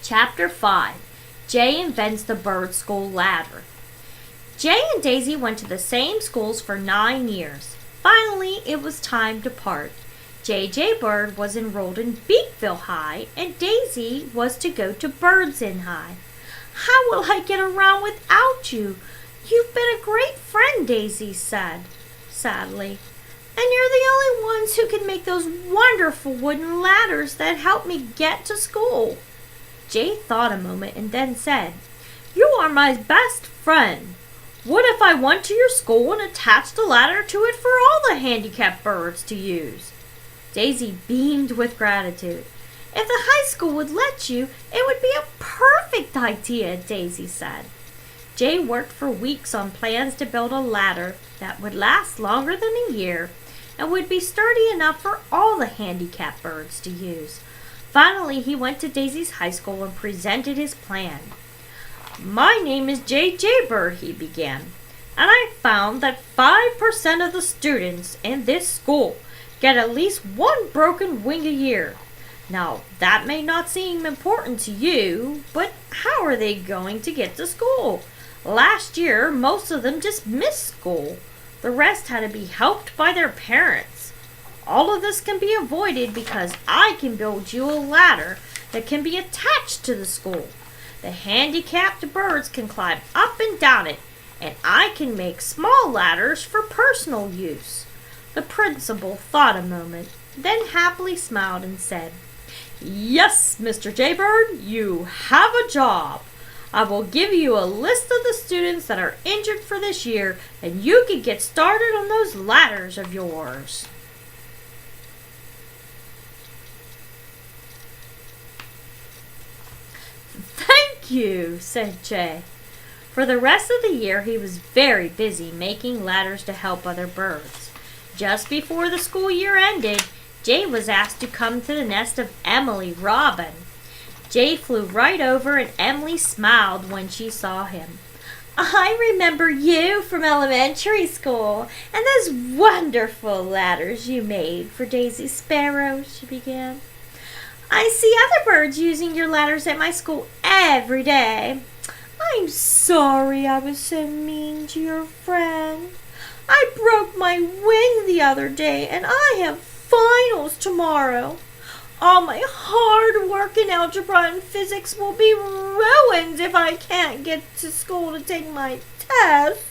Chapter 5. Jay invents the bird school ladder. Jay and Daisy went to the same schools for 9 years. Finally, it was time to part. J.J. Bird was enrolled in Beakville High, and Daisy was to go to Birds Inn High. "How will I get around without you? You've been a great friend," Daisy said, sadly. "And you're the only ones who can make those wonderful wooden ladders that help me get to school." Jay thought a moment and then said, "You are my best friend. What if I went to your school and attached a ladder to it for all the handicapped birds to use?" Daisy beamed with gratitude. "If the high school would let you, it would be a perfect idea," Daisy said. Jay worked for weeks on plans to build a ladder that would last longer than a year and would be sturdy enough for all the handicapped birds to use. Finally, he went to Daisy's high school and presented his plan. "My name is J.J. Bird," he began, "and I found that 5% of the students in this school get at least one broken wing a year. Now, that may not seem important to you, but how are they going to get to school? Last year, most of them just missed school. The rest had to be helped by their parents. All of this can be avoided because I can build you a ladder that can be attached to the school. The handicapped birds can climb up and down it, and I can make small ladders for personal use." The principal thought a moment, then happily smiled and said, "Yes, Mr. J. Bird, you have a job. I will give you a list of the students that are injured for this year, and you can get started on those ladders of yours." "Thank you," said Jay. For the rest of the year, he was very busy making ladders to help other birds. Just before the school year ended, Jay was asked to come to the nest of Emily Robin. Jay flew right over, and Emily smiled when she saw him. "I remember you from elementary school and those wonderful ladders you made for Daisy Sparrow," she began. "I see other birds using your ladders at my school every day. I'm sorry I was so mean to your friend. I broke my wing the other day, and I have finals tomorrow. All my hard work in algebra and physics will be ruined if I can't get to school to take my test."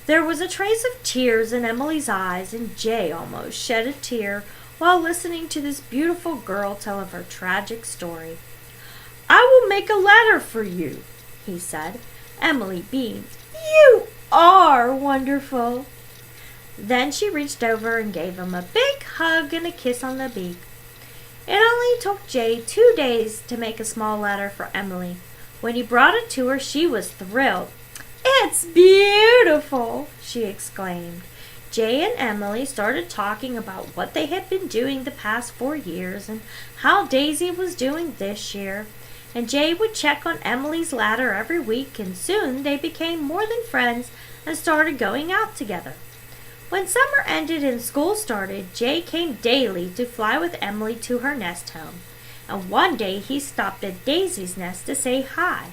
There was a trace of tears in Emily's eyes, and Jay almost shed a tear while listening to this beautiful girl tell of her tragic story. "I will make a ladder for you," he said. Emily beamed. "You are wonderful." Then she reached over and gave him a big hug and a kiss on the beak. It only took Jay 2 days to make a small ladder for Emily. When he brought it to her, she was thrilled. "It's beautiful," she exclaimed. Jay and Emily started talking about what they had been doing the past 4 years and how Daisy was doing this year. And Jay would check on Emily's ladder every week, and soon they became more than friends and started going out together. When summer ended and school started, Jay came daily to fly with Emily to her nest home. And one day he stopped at Daisy's nest to say hi.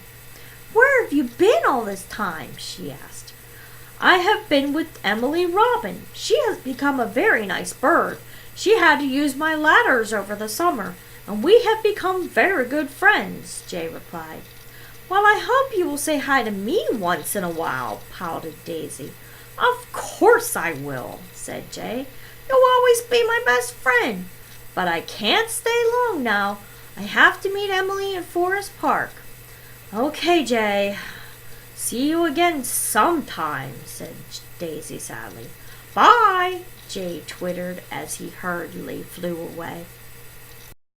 "Where have you been all this time?" she asked. "I have been with Emily Robin. She has become a very nice bird. She had to use my ladders over the summer, and we have become very good friends," Jay replied. "Well, I hope you will say hi to me once in a while," pouted Daisy. "Of course I will," said Jay. "You'll always be my best friend. But I can't stay long now. I have to meet Emily in Forest Park." "Okay, Jay. See you again sometime," said Daisy sadly. "Bye," Jay twittered as he hurriedly flew away.